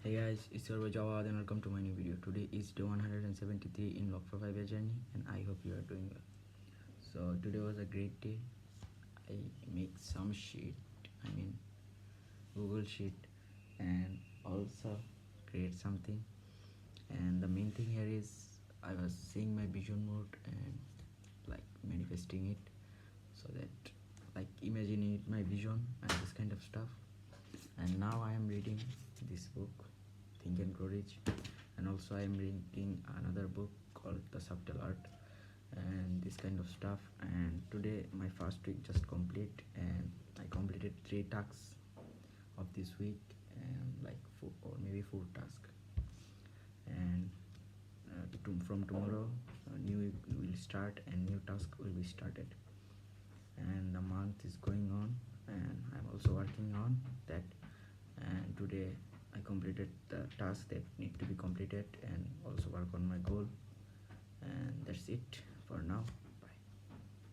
Hey guys, it's your boy Jawad and welcome to my new video. Today is day 173 in Log for 5 year journey and I hope you are doing well. So today was a great day. I make some sheet, I mean Google sheet, and also create something. And the main thing here is I was seeing my vision mode and like manifesting it, so that like imagining it my vision and this kind of stuff. And now I am reading this book, Think and Grow Rich, and also I am reading another book called The Subtle Art and this kind of stuff. And today my first week just complete and I completed 3 tasks of this week, and like 4 tasks. And from tomorrow a new week will start and new task will be started, and the month is going on and I'm also working on that. And today I completed the tasks that need to be completed and also work on my goal, and that's it for now.